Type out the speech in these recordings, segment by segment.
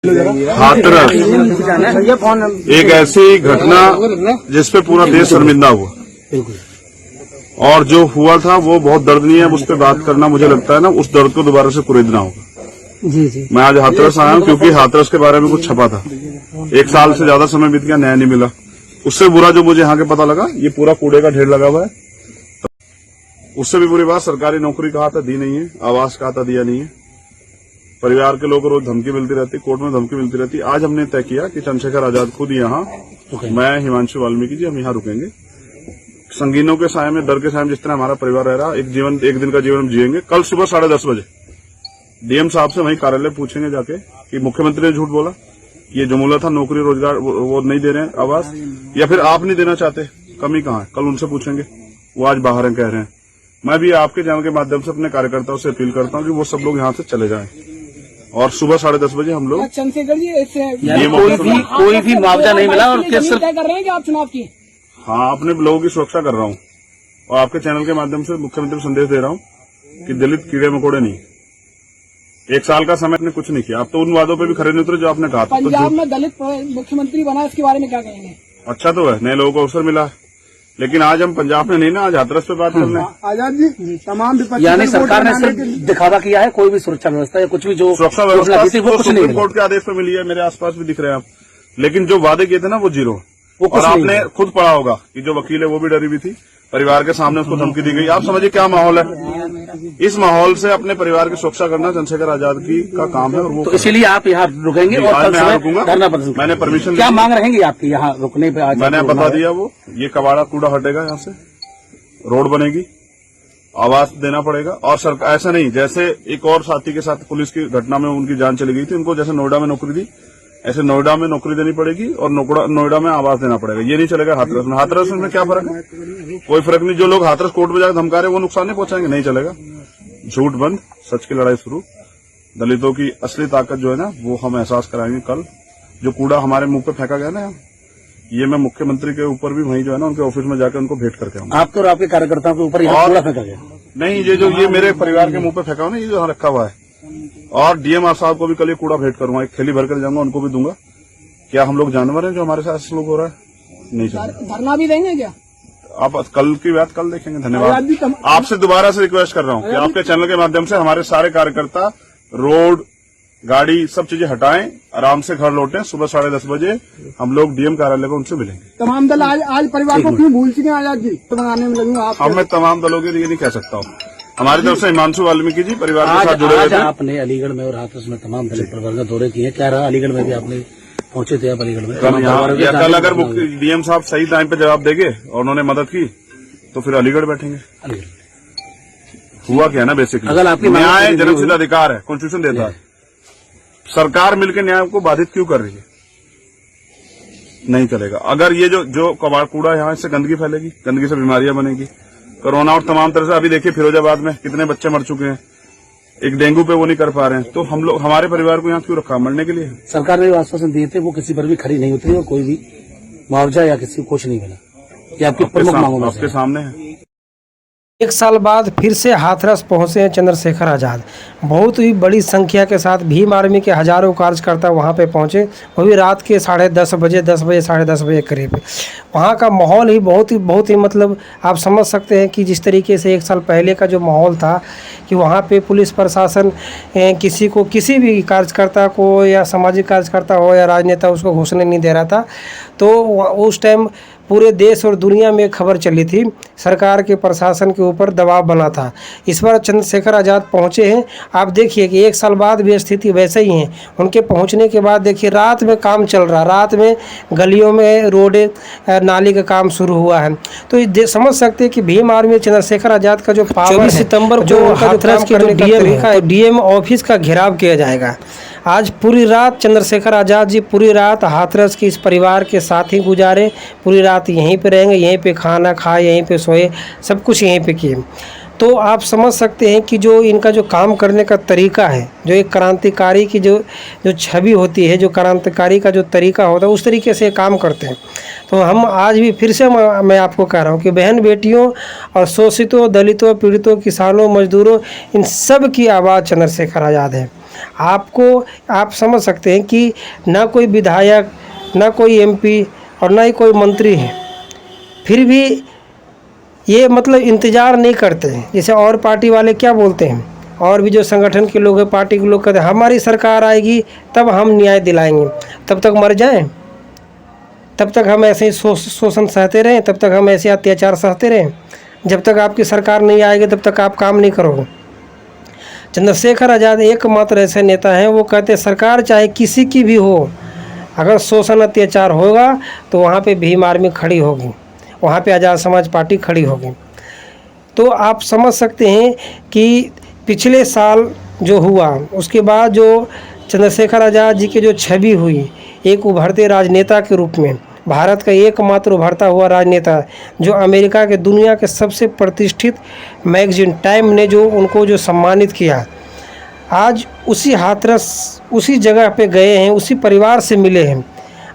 हाथरस एक ऐसी घटना जिसपे पूरा देश शर्मिंदा हुआ और जो हुआ था वो बहुत दर्दनीय है। उस पर बात करना मुझे लगता है ना, उस दर्द को दोबारा से कुरेदना होगा। जी। मैं आज हाथरस आया हूँ क्योंकि हाथरस के बारे में कुछ छपा था। 1 साल से ज्यादा समय बीत गया, न्याय नहीं मिला। उससे बुरा जो मुझे यहाँ के पता लगा, ये पूरा कूड़े का ढेर लगा हुआ है। उससे भी बुरी बात, सरकारी नौकरी कहा था दी नहीं है, आवास कहा था दिया नहीं है। परिवार के लोगों को रोज धमकी मिलती रहती, कोर्ट में धमकी मिलती रहती। आज हमने तय किया कि चंद्रशेखर आजाद खुद यहाँ, मैं हिमांशु वाल्मीकि जी, हम यहाँ रुकेंगे। संगीनों के साय में, डर के साय में जिस तरह हमारा परिवार रह रहा, एक दिन का जीवन हम जिएंगे। कल सुबह 10:30 बजे डीएम साहब से वहीं कार्यालय पूछेंगे जाके कि मुख्यमंत्री ने झूठ बोला, ये जो मूला था नौकरी रोजगार वो नहीं दे रहे हैं आवास, या फिर आप नहीं देना चाहते, कमी कहाँ है, कल उनसे पूछेंगे। वो आज बाहर हैं, कह रहे हैं। मैं भी आपके चैनल के माध्यम से अपने कार्यकर्ताओं से अपील करता हूँ कि वो सब लोग यहाँ से चले जाएं और सुबह 10:30 बजे हम लोग कोई भी मुआवजा नहीं मिला और कैसे तय कर रहे हैं कि आप चुनाव की? हाँ, अपने लोगों की सुरक्षा कर रहा हूँ और आपके चैनल के माध्यम से मुख्यमंत्री को संदेश दे रहा हूँ कि दलित कीड़े मकोड़े नहीं। 1 साल का समय आपने कुछ नहीं किया। आप तो उन वादों पे भी खरे नहीं उतरे जो आपने कहा था। पंजाब में दलित मुख्यमंत्री बना, इसके बारे में क्या कहेंगे? अच्छा तो है, नए लोगों को अवसर मिला है, लेकिन आज हम पंजाब में नहीं ना, आज हाथरस पे बात करना है। आजाद जी, तमाम यानी सरकार ने सिर्फ दिखावा किया है, कोई भी सुरक्षा व्यवस्था या कुछ भी जो सुरक्षा व्यवस्था सुप्रीम कोर्ट के आदेश पे मिली है। मेरे आसपास भी दिख रहे हैं आप, लेकिन जो वादे किए थे ना वो जीरो। और आपने खुद पढ़ा होगा कि जो वकील है वो भी डरी हुई थी, परिवार के सामने उसको धमकी दी गई। आप समझिए क्या माहौल है। इस माहौल से अपने परिवार की सुरक्षा करना चंद्रशेखर आजाद की का काम है और वो तो इसीलिए आप यहाँ रुकेंगे और कल मैं रुकूंगा। धरना प्रदर्शन मैंने परमिशन क्या मांग रहेंगे आपकी यहाँ रुकने पे? आज मैंने बता दिया, वो ये कबाड़ा कूड़ा हटेगा, यहाँ से रोड बनेगी, आवास देना पड़ेगा। और सरकार ऐसा नहीं जैसे एक और साथी के साथ पुलिस की घटना में उनकी जान चली गई थी, उनको जैसे नोएडा में नौकरी दी, ऐसे नोएडा में नौकरी देनी पड़ेगी और नोएडा में आवास देना पड़ेगा। ये नहीं चलेगा हाथरस में। हाथरस में क्या फर्क है? कोई फर्क नहीं। जो लोग हाथरस कोर्ट में जाकर धमका रहे वो नुकसान नहीं पहुंचाएंगे, नहीं चलेगा। झूठ बंद, सच की लड़ाई शुरू। दलितों की असली ताकत जो है ना वो हम एहसास कराएंगे कल। जो कूड़ा हमारे मुंह पे फेंका गया ना, ये मैं मुख्यमंत्री के ऊपर भी वहीं जो है ना उनके ऑफिस में जाकर उनको भेंट करके आऊंगा। आपके और आपके कार्यकर्ताओं के ऊपर कूड़ा फेंका गया? नहीं, ये मेरे परिवार के मुंह पे फेंका हो ना, ये जो यहाँ रखा हुआ है। और डीएम साहब को भी कल ये कूड़ा भेंट करूंगा, एक थैली भर कर जाऊंगा, उनको भी दूंगा। क्या हम लोग जानवर हैं जो हमारे साथ सलूक हो रहा है? नहीं चलेगा। धरना भी देंगे क्या आप? कल की बात कल देखेंगे। धन्यवाद। आपसे दोबारा से रिक्वेस्ट कर रहा हूँ कि आपके चैनल के माध्यम से हमारे सारे कार्यकर्ता रोड, गाड़ी, सब चीजें हटाएं, आराम से घर लौटें। सुबह 10:30 बजे हम लोग डीएम कार्यालय को उनसे मिलेंगे। तमाम दल आज परिवार को क्यों भूल चुके हैं आजाद जी? तो बनाने में लगूंगा आप। अब मैं तमाम दलों के लिए नहीं कह सकता हूँ। हमारी तरफ से हिमांशु वाल्मीकि जी परिवार के साथ जुड़े हुए थे। आपने अलीगढ़ में और हाथरस में तमाम दलित परिवार का दौरे किए, क्या रहा? अलीगढ़ में भी आपने पहुंचे थे आप? अलीगढ़ में कल अगर डीएम साहब सही टाइम पे जवाब देंगे और उन्होंने मदद की तो फिर अलीगढ़ बैठेंगे। हुआ क्या ना, बेसिकली अगर आपकी न्याय जन्मसिद्ध अधिकार है, कॉन्स्टिट्यूशन देता है। सरकार मिलकर न्याय को बाधित क्यों कर रही है? नहीं चलेगा। अगर ये जो कबाड़ कूड़ा यहाँ, इससे गंदगी फैलेगी, गंदगी से बीमारियां बनेगी, कोरोना और तमाम तरह से। अभी देखिए फिरोजाबाद में कितने बच्चे मर चुके हैं, एक डेंगू पे वो नहीं कर पा रहे हैं। तो हम लोग हमारे परिवार को यहाँ क्यों रखा? मरने के लिए? सरकार ने जो आश्वासन दिए थे वो किसी पर भी खरी नहीं उतरी और कोई भी मुआवजा या किसी को कुछ नहीं मिला। ये आपकी प्रमुख मांगों में आपके सामने है। 1 साल बाद फिर से हाथरस पहुंचे हैं चंद्रशेखर आजाद। बहुत ही बड़ी संख्या के साथ भीम आर्मी के हजारों कार्यकर्ता वहां पे पहुंचे, वो भी रात के 10:30 बजे, 10 बजे, 10:30 बजे करीब। वहां का माहौल ही बहुत ही मतलब आप समझ सकते हैं कि जिस तरीके से 1 साल पहले का जो माहौल था कि वहां पे पुलिस प्रशासन किसी भी कार्यकर्ता को या सामाजिक कार्यकर्ता हो या राजनेता उसको घुसने नहीं दे रहा था। तो उस टाइम पूरे देश और दुनिया में खबर चली थी, सरकार के प्रशासन के ऊपर दबाव बना था। इस बार चंद्रशेखर आज़ाद पहुंचे हैं। आप देखिए कि 1 साल बाद भी स्थिति वैसे ही है। उनके पहुंचने के बाद देखिए रात में काम चल रहा, रात में गलियों में रोड नाली का काम शुरू हुआ है। तो समझ सकते हैं कि भीम आर्मी चंद्रशेखर आज़ाद का जो पावर 24 सितंबर जो हाथरस के जो डीएम ऑफिस का घेराव किया जाएगा। आज पूरी रात चंद्रशेखर आज़ाद जी पूरी रात हाथरस के इस परिवार के साथ ही गुजारे, पूरी रात यहीं पे रहेंगे, यहीं पे खाना खाए, यहीं पे सोए, सब कुछ यहीं पे किए। तो आप समझ सकते हैं कि जो इनका जो काम करने का तरीका है, जो एक क्रांतिकारी की जो छवि होती है, जो क्रांतिकारी का जो तरीका होता है, उस तरीके से काम करते हैं। तो हम आज भी फिर से मैं आपको कह रहा हूँ कि बहन बेटियों और शोषितों, दलितों, पीड़ितों, किसानों, मजदूरों, इन सब की आवाज़ चंद्रशेखर आज़ाद है। आप समझ सकते हैं कि ना कोई विधायक, ना कोई एमपी और ना ही कोई मंत्री है, फिर भी ये मतलब इंतज़ार नहीं करते हैं। जैसे और पार्टी वाले क्या बोलते हैं, और भी जो संगठन के लोग हैं, पार्टी के लोग कहते हैं हमारी सरकार आएगी तब हम न्याय दिलाएंगे। तब तक मर जाएं, तब तक हम ऐसे ही शोषण सहते रहें, तब तक हम ऐसे अत्याचार सहते रहें। जब तक आपकी सरकार नहीं आएगी तब तक आप काम नहीं करोगे। चंद्रशेखर आज़ाद एकमात्र ऐसे नेता हैं, वो कहते हैं सरकार चाहे किसी की भी हो, अगर शोषण अत्याचार होगा तो वहाँ पे भीम आर्मी खड़ी होगी, वहाँ पे आज़ाद समाज पार्टी खड़ी होगी। तो आप समझ सकते हैं कि पिछले साल जो हुआ, उसके बाद जो चंद्रशेखर आज़ाद जी की जो छवि हुई एक उभरते राजनेता के रूप में, भारत का एकमात्र उभरता हुआ राजनेता, जो अमेरिका के दुनिया के सबसे प्रतिष्ठित मैगजीन टाइम ने जो उनको जो सम्मानित किया, आज उसी हाथरस उसी जगह पे गए हैं, उसी परिवार से मिले हैं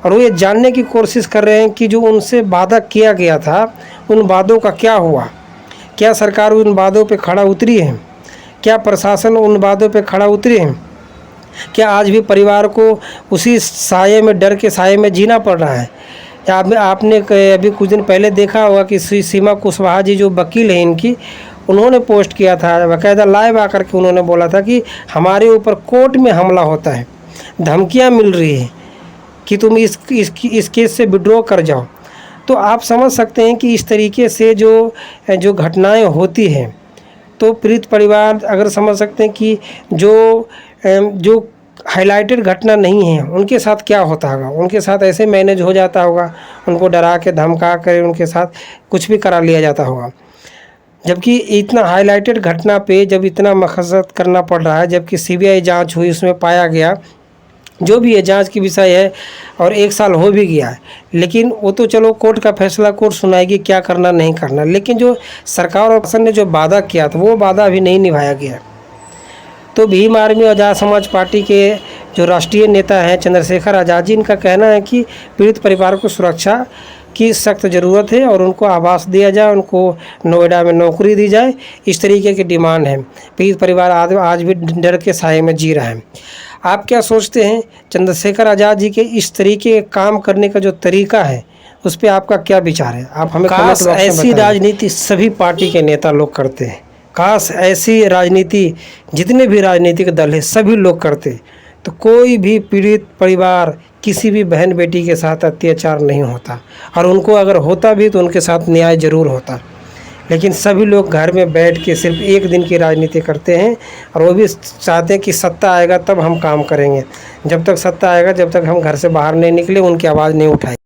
और वो ये जानने की कोशिश कर रहे हैं कि जो उनसे वादा किया गया था उन वादों का क्या हुआ। क्या सरकार उन वादों पे खड़ा उतरी है? क्या प्रशासन उन वादों पे खड़ा उतरे हैं? क्या आज भी परिवार को उसी साये में, डर के साये में जीना पड़ रहा है? या आपने अभी कुछ दिन पहले देखा होगा कि श्री सीमा कुशवाहा जी जो वकील हैं इनकी, उन्होंने पोस्ट किया था, बाकायदा लाइव आकर के उन्होंने बोला था कि हमारे ऊपर कोर्ट में हमला होता है, धमकियां मिल रही है कि तुम इस केस से विड्रॉ कर जाओ। तो आप समझ सकते हैं कि इस तरीके से जो घटनाएं होती हैं, तो पीड़ित परिवार अगर समझ सकते हैं कि जो हाईलाइटेड घटना नहीं है उनके साथ क्या होता होगा, उनके साथ ऐसे मैनेज हो जाता होगा, उनको डरा के धमका कर उनके साथ कुछ भी करा लिया जाता होगा। जबकि इतना हाईलाइटेड घटना पे जब इतना मशक्क़त करना पड़ रहा है, जबकि सीबीआई जांच हुई, उसमें पाया गया, जो भी है जांच की विषय है और 1 साल हो भी गया है, लेकिन वो तो चलो कोर्ट का फैसला कोर्ट सुनाएगी क्या करना नहीं करना, लेकिन जो सरकार और प्रशासन ने जो वादा किया था वो वादा अभी नहीं निभाया गया। तो भीम आर्मी और आज़ाद समाज पार्टी के जो राष्ट्रीय नेता हैं चंद्रशेखर आज़ाद जी, इनका कहना है कि पीड़ित परिवार को सुरक्षा की सख्त ज़रूरत है और उनको आवास दिया जाए, उनको नोएडा में नौकरी दी जाए, इस तरीके की डिमांड है। पीड़ित परिवार आज भी डर के साए में जी रहा है। आप क्या सोचते हैं चंद्रशेखर आज़ाद जी के इस तरीके के काम करने का जो तरीका है उस पर आपका क्या विचार है? आप हमें कमेंट बॉक्स में बताइए। ऐसी राजनीति सभी पार्टी के नेता लोग करते हैं, काश ऐसी राजनीति जितने भी राजनीतिक दल है सभी लोग करते तो कोई भी पीड़ित परिवार किसी भी बहन बेटी के साथ अत्याचार नहीं होता, और उनको अगर होता भी तो उनके साथ न्याय जरूर होता। लेकिन सभी लोग घर में बैठ के सिर्फ एक दिन की राजनीति करते हैं और वो भी चाहते हैं कि सत्ता आएगा तब हम काम करेंगे। जब तक सत्ता आएगा, जब तक हम घर से बाहर नहीं निकले, उनकी आवाज़ नहीं उठाएंगे।